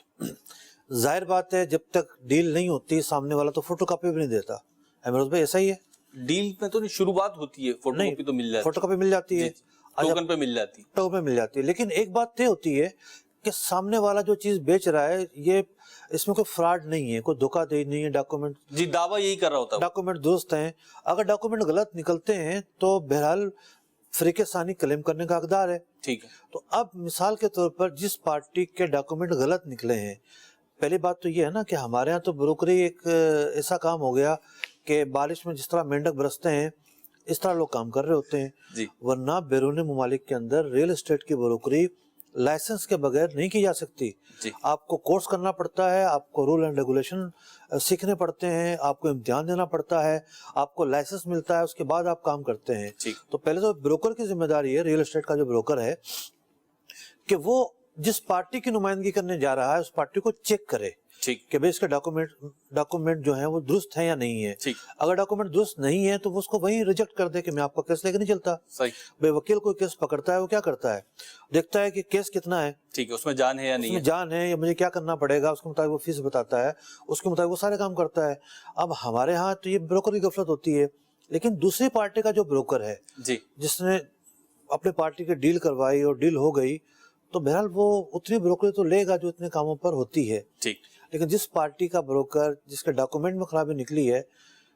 जाहिर बात है जब तक डील नहीं होती सामने वाला तो फोटो कॉपी भी नहीं देता। अमरोज भाई ऐसा ही है? डील में तो नहीं, शुरुआत होती है, फोटो कॉपी तो मिल जाती है, फोटो कॉपी मिल जाती है, टोकन पे मिल जाती है, टोकन पे मिल जाती है। लेकिन एक बात तय होती है कि सामने वाला जो चीज बेच रहा है, ये इसमें कोई फ्रॉड नहीं है, कोई धोखाधड़ी नहीं है, डॉक्यूमेंट जी दावा यही कर रहा होता है, डॉक्यूमेंट दुरुस्त हैं। अगर डॉक्यूमेंट गलत निकलते हैं तो बहरहाल फरीके सानी क्लेम करने का हकदार है। ठीक है। तो अब मिसाल के तौर पर जिस पार्टी के डॉक्यूमेंट गलत निकले हैं, पहली बात तो ये है ना कि हमारे यहाँ तो ब्रोकरी एक ऐसा काम हो गया कि बारिश में जिस तरह मेंढक बरसते हैं इस तरह लोग काम कर रहे होते हैं जी। वरना बैरून मुमालिक के अंदर रियल एस्टेट की ब्रोकरी लाइसेंस के बगैर नहीं की जा सकती जी। आपको कोर्स करना पड़ता है, आपको रूल एंड रेगुलेशन सीखने पड़ते हैं, आपको इम्तिहान देना पड़ता है, आपको लाइसेंस मिलता है, उसके बाद आप काम करते हैं। तो पहले तो ब्रोकर की जिम्मेदारी है, रियल एस्टेट का जो ब्रोकर है, कि वो जिस पार्टी की नुमाइंदगी करने जा रहा है उस पार्टी को चेक करे ठीक कि भाई इसका डॉक्यूमेंट जो है वो दुरुस्त है या नहीं है। ठीक अगर डॉक्यूमेंट दुरुस्त नहीं है तो वो उसको वहीं रिजेक्ट कर दे कि मैं आपका केस लेके नहीं चलता। सही भाई वकील कोई केस पकड़ता है वो क्या करता है, देखता है कि केस कितना है, ठीक है, उसमें जान है या नहीं उसमें है। जान है या मुझे क्या करना पड़ेगा, उसके मुताबिक वो फीस बताता है, उसके मुताबिक वो सारे काम करता है। अब हमारे यहाँ तो ये ब्रोकर की गफलत होती है, लेकिन दूसरी पार्टी का जो ब्रोकर है जी जिसने अपने पार्टी की डील करवाई और डील हो गई तो बहरहाल वो उतनी ब्रोकरेज तो लेगा जो इतने कामों पर होती है। ठीक लेकिन जिस पार्टी का ब्रोकर जिसके डॉक्यूमेंट में खराबी निकली है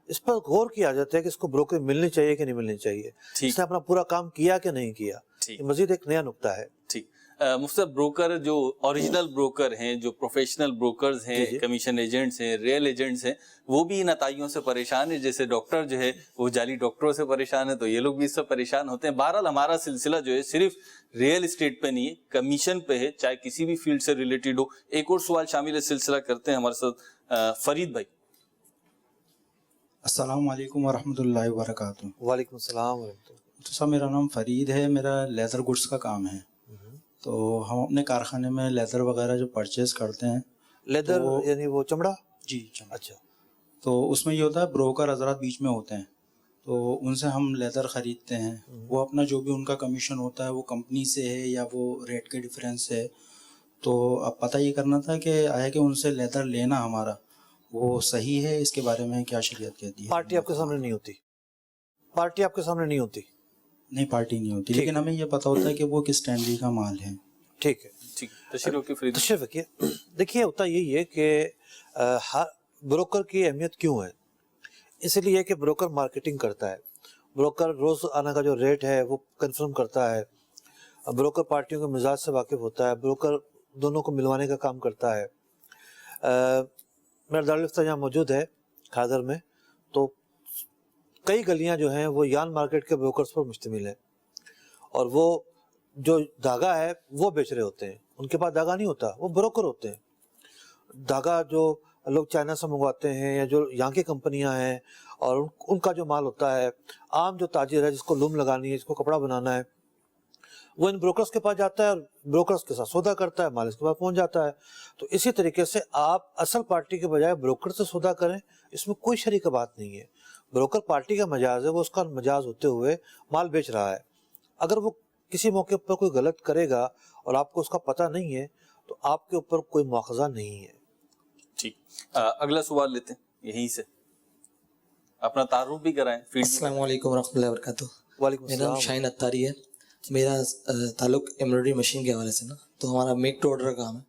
इस पर गौर किया जाता है कि इसको ब्रोकर मिलनी चाहिए कि नहीं मिलनी चाहिए, ठीक। इसने अपना पूरा काम किया कि नहीं किया। ठीक। ये मजीद एक नया नुक्ता है। ठीक। मुफ्ती साहब, ब्रोकर जो ओरिजिनल ब्रोकर हैं, जो प्रोफेशनल ब्रोकर्स जी, हैं, जी। कमीशन एजेंट्स हैं, रियल एजेंट्स हैं, वो भी इन अताइयों से परेशान है। जैसे डॉक्टर जो है वो जाली डॉक्टरों से परेशान है, तो ये लोग भी इससे परेशान होते हैं। बहरहाल हमारा सिलसिला जो है सिर्फ रियल एस्टेट पे नहीं है, कमीशन पे है, चाहे किसी भी फील्ड से रिलेटेड हो। एक और सवाल शामिल है, सिलसिला करते हैं हमारे साथ फरीद भाई। अस्सलाम वालेकुम वरहमतुल्लाहि वबरकातुहू। वालेकुम सलाम वरहमतुल्लाह। तो सर मेरा नाम फरीद है, मेरा लेदर गुड्स का काम है। तो हम अपने कारखाने में लेदर वगैरह जो परचेज करते हैं, लेदर तो- यानी वो चमड़ा। जी चलो। अच्छा तो उसमें ये होता है ब्रोकर हजरात बीच में होते हैं, तो उनसे हम लेदर ख़रीदते हैं। वो अपना जो भी उनका कमीशन होता है वो कंपनी से है या वो रेट के डिफरेंस से है। तो अब पता ये करना था कि आया कि उनसे लेदर लेना हमारा वो सही है, इसके बारे में क्या शरीयत कहती है? पार्टी आपके सामने नहीं होती, पार्टी आपके सामने नहीं होती। नहीं पार्टी नहीं होती, ठीक लेकिन हमें ये पता होता है कि वो किस कैटेगरी का माल है। ठीक है, ठीक, तशरीफ की फरीद। तशरीफ रखिए। देखिए होता यही है कि हर ब्रोकर की अहमियत क्यों है, इसलिए कि ब्रोकर मार्केटिंग करता है, ब्रोकर रोज आना का जो रेट है वो कंफर्म करता है, ब्रोकर पार्टियों के मिजाज से वाकिफ होता है, ब्रोकर दोनों को मिलवाने का काम करता है। मेरा दारुल इफ्ता यहाँ मौजूद है खादर में, तो कई गलियां जो हैं वो यान मार्केट के ब्रोकर्स पर मुश्तमिल है, और वो जो धागा है वो बेच रहे होते हैं, उनके पास धागा नहीं होता, वो ब्रोकर होते हैं। धागा जो लोग चाइना से मंगवाते हैं या जो यहाँ की कंपनियां हैं और उनका जो माल होता है, आम जो ताजिर है जिसको लूम लगानी है, जिसको कपड़ा बनाना है, वो इन ब्रोकर्स के पास जाता है और ब्रोकर्स के साथ सौदा करता है, माल इसके पास पहुंच जाता है। तो इसी तरीके से आप असल पार्टी के बजाय ब्रोकर से सौदा करें, इसमें कोई शरीक बात नहीं है। ब्रोकर पार्टी का मजाज है, वो उसका मजाज होते हुए माल बेच रहा है। अगर वो किसी मौके पर कोई गलत करेगा और आपको उसका पता नहीं है तो आपके ऊपर कोई मुआखजा नहीं है। ठीक, अगला सवाल लेते हैं यहीं से, अपना तारुफ भी कराएं। अस्सलाम वालेकुम रहमतुल्लाहि व बरकातुहू। वालेकुम मेरा नाम सलाम। शाहीन अत्तारी है। मेरा ताल्लुक एम्ब्रॉयडरी मशीन के हवाले से ना, तो हमारा मेक टू ऑर्डर का काम है।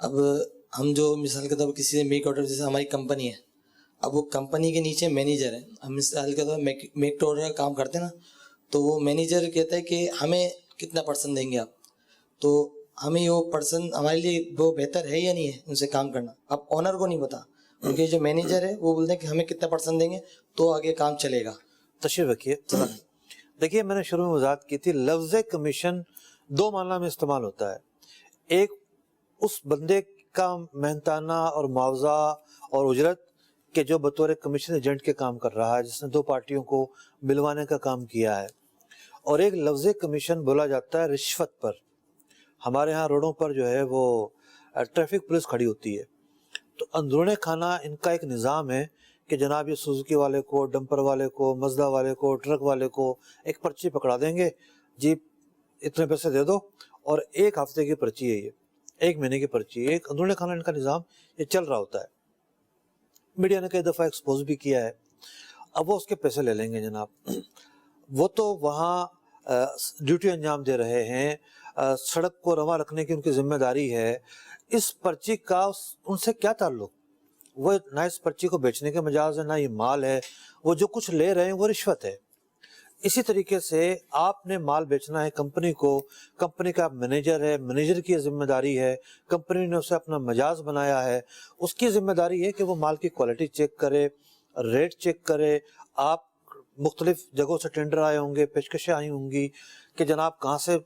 अब हम जो मिसाल के तौर पर किसी से मेक ऑर्डर, जैसे हमारी कंपनी है, अब वो कंपनी के नीचे मैनेजर है, हम मिसाल के तौर पर मेक टू ऑर्डर का काम करते हैं ना, तो वो मैनेजर कहता है कि हमें कितना % देंगे आप, तो हमें वो % हमारे लिए वो बेहतर है या नहीं है उनसे काम करना। अब ऑनर को नहीं पता, उनके जो मैनेजर है वो बोलते हैं कि हमें कितना % देंगे तो आगे काम चलेगा। तशरीफ रखिए। देखिए मैंने शुरू में वजाहत की थी, लफ्ज़ कमीशन दो माना में इस्तेमाल होता है। एक उस बंदे का मेहनताना और मुआवजा और उजरत के जो बतौर कमीशन एजेंट के काम कर रहा है, जिसने दो पार्टियों को मिलवाने का काम किया है, और एक लफ्ज़ कमीशन बोला जाता है रिश्वत पर। हमारे यहाँ रोडों पर जो है वो ट्रैफिक पुलिस खड़ी होती है, तो अंदरूने खाना इनका एक निज़ाम है कि जनाब ये सुजुकी वाले को, डंपर वाले को, मजदा वाले को, ट्रक वाले को एक पर्ची पकड़ा देंगे, जी इतने पैसे दे दो, और एक हफ्ते की पर्ची है ये, एक महीने की पर्ची है। एक अंदरूने खाना इनका निज़ाम ये चल रहा होता है। मीडिया ने कई दफ़ा एक्सपोज भी किया है। अब वो उसके पैसे ले लेंगे जनाब, वो तो वहाँ ड्यूटी अंजाम दे रहे हैं, सड़क को रवा रखने की उनकी जिम्मेदारी है। इस पर्ची का उनसे क्या ताल्लुक, वो ना इस पर्ची को बेचने के मजाज है, ना ये माल है, वो जो कुछ ले रहे हैं वो रिश्वत है। इसी तरीके से आपने माल बेचना है कंपनी को, कंपनी का मैनेजर है, मैनेजर की जिम्मेदारी है, कंपनी ने उसे अपना मजाज बनाया है, उसकी जिम्मेदारी है कि वो माल की क्वालिटी चेक करे, रेट चेक करे। आप मुख्तलिफ जगहों से टेंडर आए होंगे, पेशकशें आई होंगी कि जनाब कहाँ से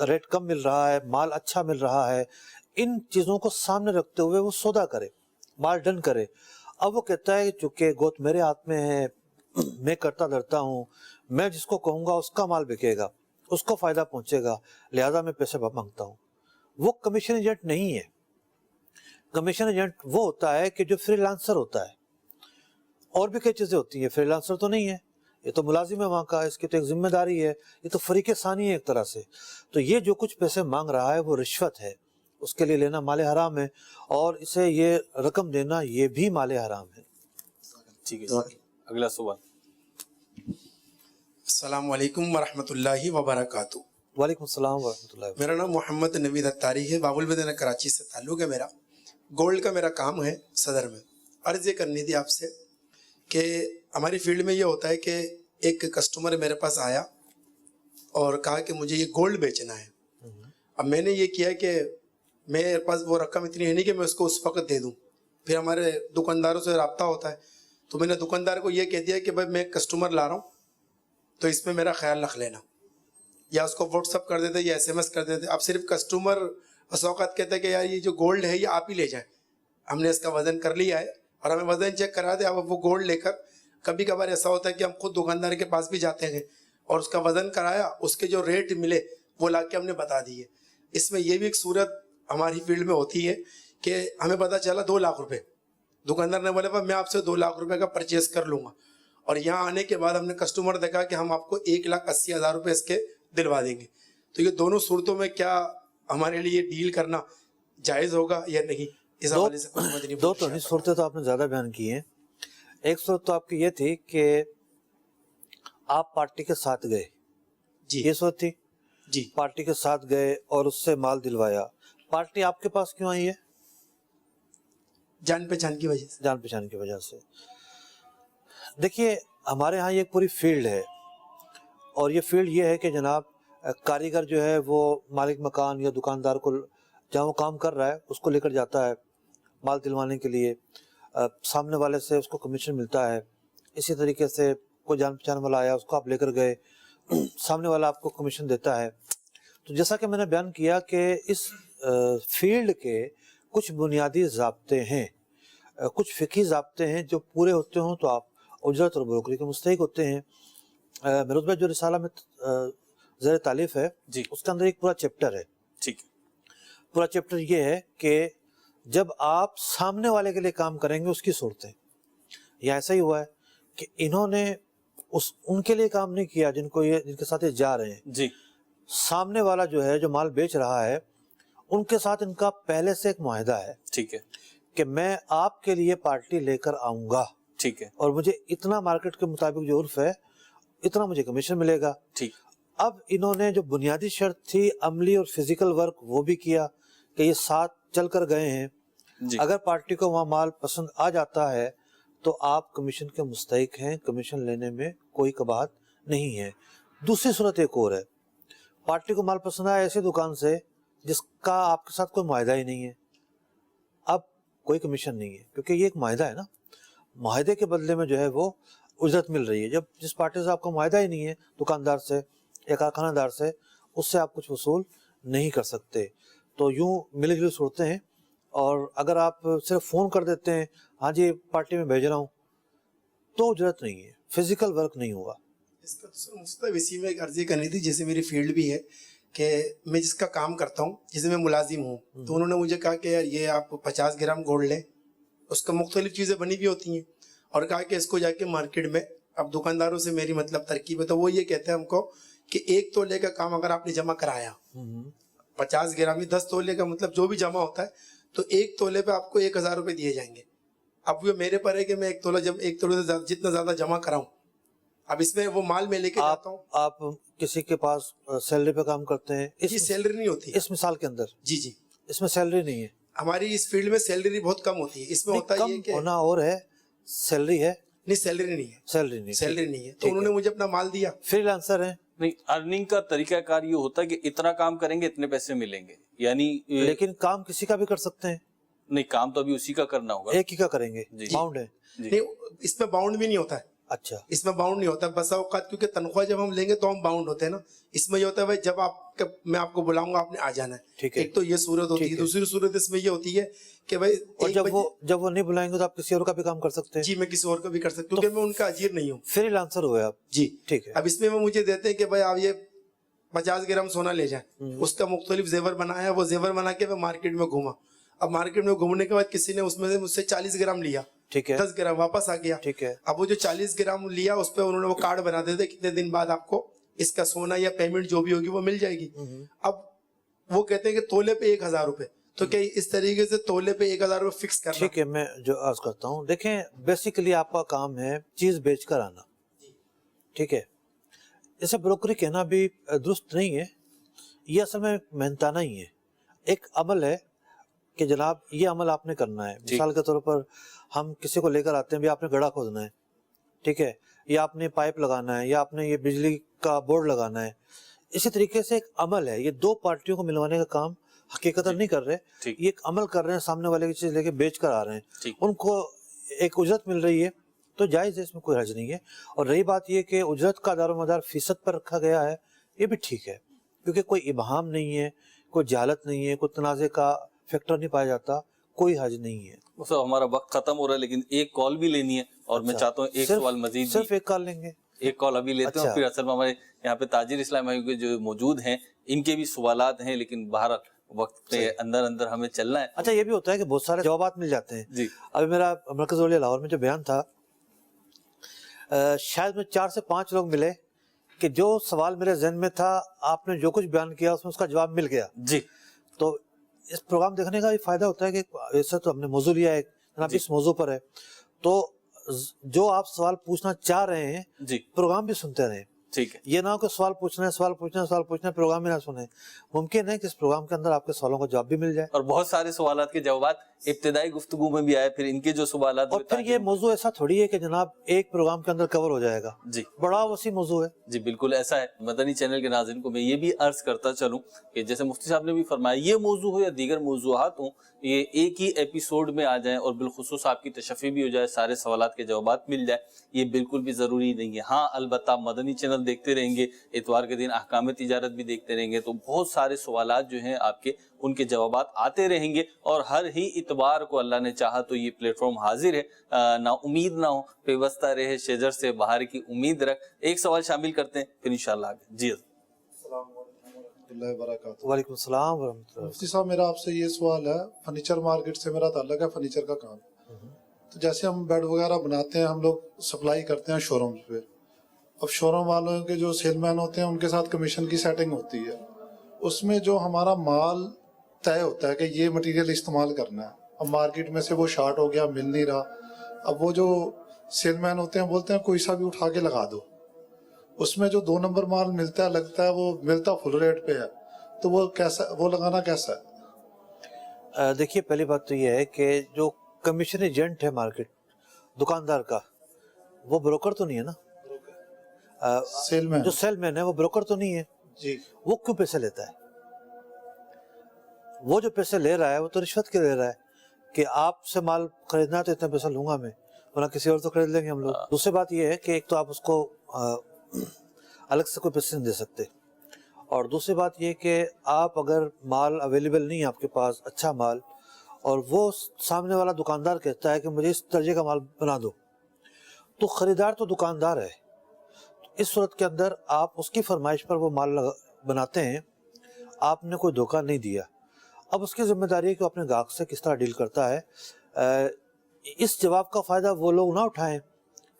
रेट कम मिल रहा है, माल अच्छा मिल रहा है, इन चीज़ों को सामने रखते हुए वो सौदा करे, माल डन करे। अब वो कहता है चूँकि गोत मेरे हाथ में है, मैं करता धरता हूँ, मैं जिसको कहूँगा उसका माल बिकेगा, उसको फ़ायदा पहुँचेगा, लिहाजा मैं पैसे मांगता हूँ। वो कमीशन एजेंट नहीं है। कमीशन एजेंट वो होता है कि जो फ्रीलांसर होता है, और भी कई चीजें होती हैं, फ्रीलांसर तो नहीं है, ये तो मुलाजिम है वहाँ का, इसकी तो एक जिम्मेदारी है, ये तो फरीके सानी है एक तरह से। तो ये जो कुछ पैसे मांग रहा है वो रिश्वत है, उसके लिए लेना माले हराम है, और इसे ये रकम देना ये भी माले हराम है। ठीक है, अगला सवाल। अस्सलाम वालेकुम वरहमतुल्लाहि वबरकातुहू। वालेकुम सलाम वरहमतुल्लाहि। मेरा नाम मोहम्मद नवीद अत्तारी है, बाबुल मदीना कराची से ताल्लुक़ है मेरा। गोल्ड का मेरा काम है सदर में। अर्ज़ ये करनी थी आपसे कि हमारी फील्ड में ये होता है कि एक कस्टमर मेरे पास आया और कहा कि मुझे ये गोल्ड बेचना है। अब मैंने ये किया कि मेरे पास वो रकम इतनी है नहीं कि मैं उसको उस वक्त दे दूँ, फिर हमारे दुकानदारों से रब्ता होता है। तो मैंने दुकानदार को ये कह दिया कि भाई मैं कस्टमर ला रहा हूँ, तो इसमें मेरा ख्याल रख लेना, या उसको व्हाट्सअप कर देते या SMS कर देते। अब सिर्फ कस्टमर उस वक़्त कहते हैं कि यार ये जो गोल्ड है ये आप ही ले जाए, हमने इसका वज़न कर लिया है और हमें वज़न चेक करा दे। अब वो गोल्ड लेकर कभी कभार ऐसा होता है कि हम खुद दुकानदार के पास भी जाते हैं और उसका वज़न कराया, उसके जो रेट मिले वो ला के हमने बता दिए। इसमें ये भी एक सूरत हमारी फील्ड में होती है कि हमें पता चला 2 लाख रुपए, दुकानदार ने बोला मैं आपसे 2 लाख रुपए का परचेज कर लूँगा, और यहाँ आने के बाद हमने कस्टमर देखा कि हम आपको 1,80,000 रुपये इसके दिलवा देंगे। तो ये दोनों सूरतों में क्या हमारे लिए डील करना जायज़ होगा या नहीं? इस हवाले से कुछ समझ नहीं। दो तो नहीं सूरतें तो आपने ज़्यादा बयान की हैं। एक सूरत तो आपकी ये थी कि आप पार्टी के साथ गए, जी ये सूरत थी जी। पार्टी के साथ गए और उससे माल दिलवाया। पार्टी आपके पास क्यों आई है? जान पहचान की वजह से। जान पहचान की वजह से। देखिए हमारे यहाँ ये एक पूरी फील्ड है, और ये फील्ड ये है कि जनाब कारीगर जो है वो मालिक मकान या दुकानदार को जहाँ वो काम कर रहा है उसको लेकर जाता है माल दिलवाने के लिए, सामने वाले से उसको कमीशन मिलता है। इसी तरीके से कोई जान पहचान वाला आया, उसको आप लेकर गए, सामने वाला आपको कमीशन देता है। तो जैसा कि मैंने बयान किया कि इस फील्ड के कुछ बुनियादी ज़ाब्ते हैं, कुछ फ़िक़ही ज़ाब्ते हैं, जो पूरे होते हों तो आप उजरत और ब्रोकरी के मुस्तहिक होते हैं। मेरे भाई जो रिसाला में ज़ेर तालीफ है जी, उसके अंदर एक पूरा चैप्टर है। ठीक है। पूरा चैप्टर ये है कि जब आप सामने वाले के लिए काम करेंगे उसकी सूरतें, या ऐसा ही हुआ है कि इन्होंने उनके लिए काम नहीं किया जिनके साथ ये जा रहे हैं जी। सामने वाला जो है जो माल बेच रहा है उनके साथ इनका पहले से एक मुआहदा है, ठीक है, कि मैं आपके लिए पार्टी लेकर आऊंगा, ठीक है, और मुझे इतना मार्केट के मुताबिक जो उर्फ है इतना मुझे कमीशन मिलेगा। ठीक। अब इन्होंने जो बुनियादी शर्त थी अमली और फिजिकल वर्क वो भी किया कि ये साथ चल कर गए हैं जी। अगर पार्टी को वहाँ माल पसंद आ जाता है तो आप कमीशन के मुस्तहिक हैं, कमीशन लेने में कोई कबाहत नहीं है। दूसरी सूरत एक और है, पार्टी को माल पसंद आया ऐसी दुकान से जिसका आपके साथ कोई मुआहदा ही नहीं है, अब कोई कमीशन नहीं है, क्योंकि ये एक मुआहदा है ना, मुआहदे के बदले में जो है वो उजरत मिल रही है। जब जिस पार्टी से आपका मुआहदा ही नहीं है, दुकानदार से या कारखानादार से, उससे आप कुछ वसूल नहीं कर सकते। तो यूँ मिली जुली सूरतें हैं, और अगर आप सिर्फ फ़ोन कर देते हैं हाँ जी पार्टी में भेज रहा हूँ, तो उजरत नहीं है, फिजिकल वर्क नहीं होगा। इसका तो मुस्तफ़ इसी में एक अर्जी करनी थी, जैसे मेरी फील्ड भी है कि मैं जिसका काम करता हूँ, जिसमें मैं मुलाजिम हूँ, तो उन्होंने मुझे कहा कि यार ये आप 50 ग्राम गोल्ड लें, उसका मुख्तलिफ चीज़ें बनी भी होती हैं, और कहा कि इसको जाके मार्केट में, अब दुकानदारों से मेरी मतलब तरकीब है, तो वो ये कहते हैं हमको कि 1 तोले का काम अगर आपने जमा कराया 50 ग्राम ही 10 तोले का मतलब जो भी जमा होता है, तो 1 तोले पे आपको 1,000 रुपये दिए जाएंगे। अब वो मेरे पर है कि मैं 1 तोला जब 1 तोले से जितना ज़्यादा जमा कराऊं, अब इसमें वो माल मैं लेके जाता हूँ। आप किसी के पास सैलरी पे काम करते हैं? जी सैलरी नहीं होती इस मिसाल के अंदर। जी जी, इसमें सैलरी नहीं है। हमारी इस फील्ड में सैलरी बहुत कम होती है। इसमें होता है कि होना और है, सैलरी है नहीं, सैलरी नहीं है, सैलरी नहीं, सैलरी नहीं है। तो उन्होंने मुझे अपना माल दिया। फ्रीलांसर है नहीं, अर्निंग का तरीकाकार ये होता है कि इतना काम करेंगे इतने पैसे मिलेंगे, यानी लेकिन काम किसी का भी कर सकते हैं। नहीं, काम तो अभी उसी का करना होगा, एक ही का करेंगे, बाउंड है। नहीं, इसमें बाउंड भी नहीं होता है। अच्छा, इसमें बाउंड नहीं होता, बस औकात, क्योंकि तनख्वाह जब हम लेंगे तो हम बाउंड होते हैं ना। इसमें ये होता है भाई जब मैं आपको बुलाऊंगा आपने आ जाना है, ठीक है। एक तो ये सूरत होती है। दूसरी सूरत इसमें ये होती है कि भाई और जब वो नहीं बुलाएंगे तो आप किसी और का भी काम कर सकते हैं। जी, मैं किसी और का भी कर सकता हूँ, क्योंकि मैं उनका अजीर नहीं हूँ, फ्रीलांसर हुए आप। जी ठीक है। अब इसमें वो मुझे देते हैं कि भाई आप ये 50 ग्राम सोना ले जाए, उसका मुख्तलिफ जेवर बनाया, वो जेवर बना के मैं मार्केट में घूमा। अब मार्केट में घूमने के बाद किसी ने उसमें से मुझसे 40 ग्राम लिया, ठीक है, 10 ग्राम वापस आ गया, ठीक है। अब वो जो 40 ग्राम लिया उस पर उन्होंने वो कार्ड बना देते कितने दिन बाद आपको इसका सोना या पेमेंट जो भी होगी वो मिल जाएगी। अब वो कहते हैं कि तोले पे 1000 रुपए, तो क्या इस तरीके से तोले पे 1000 रुपए फिक्स करना? ठीक है, मैं जो अर्ज करता हूँ, देखें बेसिकली आपका काम है चीज बेच कर आना, ठीक है। इसे ब्रोकरी कहना भी दुरुस्त नहीं है, ये असल में मेहनताना ही है, एक अमल है कि जनाब ये अमल आपने करना है। मिसाल के तौर पर हम किसी को लेकर आते हैं, भी आपने गड्ढा खोदना है, ठीक है, या आपने पाइप लगाना है, या आपने ये बिजली का बोर्ड लगाना है। इसी तरीके से एक अमल है, ये दो पार्टियों को मिलवाने का काम हकीकत नहीं कर रहे, ये एक अमल कर रहे हैं, सामने वाले की चीज लेके बेच कर आ रहे हैं, उनको एक उजरत मिल रही है तो जायज है, इसमें कोई हर्ज नहीं है। और रही बात ये कि उजरत का दारोमदार फीसद पर रखा गया है, ये भी ठीक है, क्योंकि कोई इबहाम नहीं है, कोई जहालत नहीं है, कोई तनाज़े का फैक्टर नहीं पाया जाता, कोई हर्ज नहीं है। सर हमारा वक्त खत्म हो रहा है, लेकिन एक कॉल भी लेनी है और मैं चाहता हूँ एक सवाल मजीद, सिर्फ एक कॉल लेंगे, एक कॉल अभी लेते हैं। फिर असल में हमारे यहाँ पे ताजिर इस्लाम भाई के जो मौजूद हैं इनके भी सवालात हैं, लेकिन बाहर वक्त के अंदर अंदर हमें चलना है। अच्छा, ये भी होता है कि बहुत सारे जवाब मिल जाते हैं जी। अभी मेरा मरकज़ औलिया लाहौर में जो बयान था, शायद में 4 से 5 लोग मिले कि जो सवाल मेरे जहन में था आपने जो कुछ बयान किया उसमें उसका जवाब मिल गया जी। तो इस प्रोग्राम देखने का भी फायदा होता है कि ऐसा तो हमने मौजू लिया है जनाब, इस मौजू पर है, तो जो आप सवाल पूछना चाह रहे हैं जी, प्रोग्राम भी सुनते रहें, ठीक है। ये ना हो कि सवाल पूछना है प्रोग्राम में ना सुने। मुमकिन है कि इस प्रोग्राम के अंदर आपके सवालों का जवाब भी मिल जाए, और बहुत सारे सवालात के जवाब इब्तिदाई गुफ्तगू में भी आए, फिर इनके जो सवालात, और फिर ये मौजू ऐसा थोड़ी है कि जनाब एक प्रोग्राम के अंदर कवर हो जाएगा जी, बड़ा वसी मौजू है जी। बिल्कुल ऐसा है। मदनी चैनल के नाज़रीन को मैं ये भी अर्ज करता चलूं कि जैसे मुफ्ती साहब ने भी फरमाया, ये मौजू हो या दीगर मौजूआत हो, ये एक ही एपिसोड में आ जाए और बिलखुसूस आपकी तशफ़ी भी हो जाए, सारे सवालात के जवाब मिल जाए, ये बिल्कुल भी ज़रूरी नहीं है। हाँ, अलबत्ता मदनी चैनल देखते रहेंगे, इतवार के दिन अहकाम तिजारत भी देखते रहेंगे, तो बहुत सारे सवालात जो हैं आपके उनके जवाबात आते रहेंगे, और हर ही इतवार को अल्लाह ने चाहा तो ये प्लेटफॉर्म हाजिर है। ना उम्मीद ना हो, पेवस्ता रहे शेजर से बाहर की उम्मीद रख। एक सवाल शामिल करते हैं, फिर इंशाअल्लाह आगे जी। वालेकुम सलाम व रहमतुल्लाह। मुफ्ती साहब, मेरा आपसे ये सवाल है, फर्नीचर मार्केट से मेरा ताल्लुक है, फर्नीचर का काम। तो जैसे हम बेड वगैरह बनाते हैं, हम लोग सप्लाई करते हैं शोरूम पे। अब शोरूम वालों के जो सेलमैन होते हैं उनके साथ कमीशन की सेटिंग होती है, उसमें जो हमारा माल तय होता है कि ये मटेरियल इस्तेमाल करना है, अब मार्केट में से वो शार्ट हो गया, मिल नहीं रहा, अब वो जो सेलमैन होते हैं बोलते हैं कोई सा भी उठा के लगा दो, उसमें जो 2 नंबर माल मिलता है, लगता है वो मिलता फुल रेट पे है, तो वो कैसा, वो लगाना कैसा है? देखिए, पहली बात तो ये है कि जो कमीशन एजेंट है मार्केट दुकानदार का, वो ब्रोकर तो नहीं है ना, सेलमैन, जो सेलमैन है वो ब्रोकर तो नहीं है जी। वो क्यों पैसे लेता है? वो जो पैसे ले रहा है वो तो रिश्वत के ले रहा है कि आपसे माल खरीदना है तो इतना पैसा लूंगा मैं, वरना किसी और तो खरीद लेंगे हम लोग। दूसरी बात ये है कि एक तो आप उसको अलग से कोई पैसे नहीं दे सकते, और दूसरी बात ये कि आप अगर माल अवेलेबल नहीं है आपके पास, अच्छा माल, और वो सामने वाला दुकानदार कहता है कि मुझे इस दर्जे का माल बना दो, तो खरीदार तो दुकानदार है। इस सूरत के अंदर आप उसकी फरमाइश पर वो माल बनाते हैं, आपने कोई धोखा नहीं दिया। अब उसकी जिम्मेदारी है कि अपने ग्राहक से किस तरह डील करता है। इस जवाब का फ़ायदा वो लोग ना उठाएं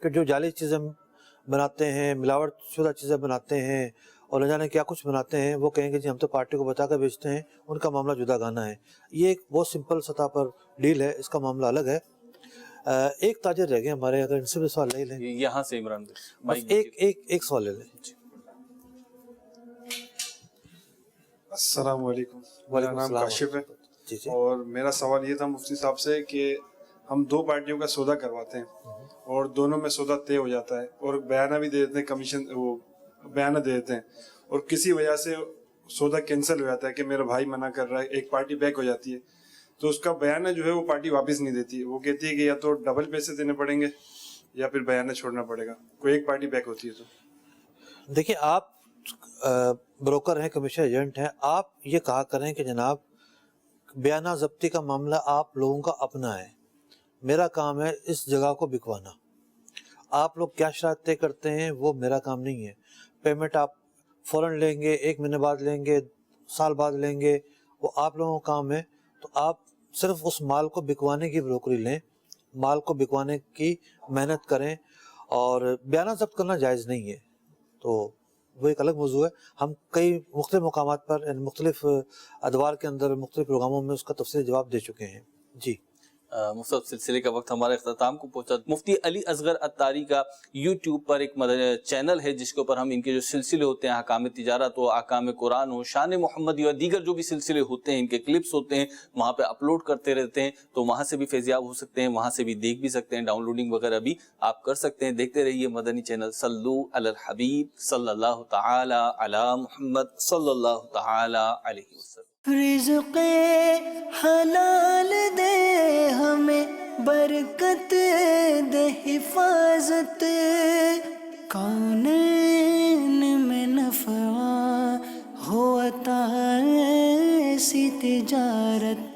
कि जो जाली चीज़ें बनाते हैं, मिलावट शुदा चीज़ें बनाते हैं और न जाने क्या कुछ बनाते हैं, वो कहेंगे जी हम तो पार्टी को बता कर बेचते हैं, उनका मामला जुदा गाना है। ये एक बहुत सिंपल सतह पर डील है, इसका मामला अलग है। एक ताजिर रह गए हमारे, अगर इनसे भी सवाल ले लें। यहाँ से इमरान बस एक सवाल ले लें। अस्सलाम वालेकुम, मेरा नाम काशिफ है जी जी। और मेरा सवाल ये था मुफ्ती साहब से कि हम 2 पार्टियों का सौदा करवाते हैं और दोनों में सौदा तय हो जाता है और बयाना भी दे देते हैं, कमीशन वो बयाना दे देते हैं, और किसी वजह से सौदा कैंसिल हो जाता है कि मेरा भाई मना कर रहा है, एक पार्टी बैक हो जाती है, तो उसका बयाना जो है वो पार्टी वापस नहीं देती है। वो कहती है कि या तो डबल पैसे देने पड़ेंगे या फिर बयाना छोड़ना पड़ेगा, कोई एक पार्टी बैक होती है। तो देखिए, आप ब्रोकर हैं, कमीशन एजेंट हैं, आप ये कहा करें कि जनाब बयाना जब्ती का मामला आप लोगों का अपना है, मेरा काम है इस जगह को बिकवाना, आप लोग क्या शर्त तय करते हैं वो मेरा काम नहीं है, पेमेंट आप فوراً لیں گے, 1 مہینے بعد لیں گے, سال بعد لیں گے, وہ آپ لوگوں کا کام ہے. تو آپ صرف اس مال کو بکوانے کی بروکری لیں, مال کو بکوانے کی محنت کریں, اور بیانہ ضبط کرنا جائز نہیں ہے. تو وہ ایک الگ موضوع ہے. ہم کئی مختلف مقامات پر یعنی مختلف ادوار کے اندر مختلف پروگراموں میں اس کا تفصیلی جواب دے چکے ہیں. جی مصعب, سلسلے کا وقت ہمارے اختتام کو پہنچا. مفتی علی اصغر عطاری کا یوٹیوب پر ایک چینل ہے جس کے اوپر ہم ان کے جو سلسلے ہوتے ہیں, احکام تجارت ہو, احکام قرآن ہو, شان محمدی اور دیگر جو بھی سلسلے ہوتے ہیں, ان کے کلپس ہوتے ہیں, وہاں پہ اپلوڈ کرتے رہتے ہیں. تو وہاں سے بھی فیضیاب ہو سکتے ہیں, وہاں سے بھی دیکھ بھی سکتے ہیں, ڈاؤن لوڈنگ وغیرہ بھی آپ کر سکتے ہیں. دیکھتے رہیے مدنی چینل. صلو علی الحبیب صلی اللہ تعالی علی محمد صلی اللہ تعالی علیہ وسلم. رزق حلال دے ہمیں, برکت دے حفاظت, کونین میں نفع ہو عطا ایسی تجارت.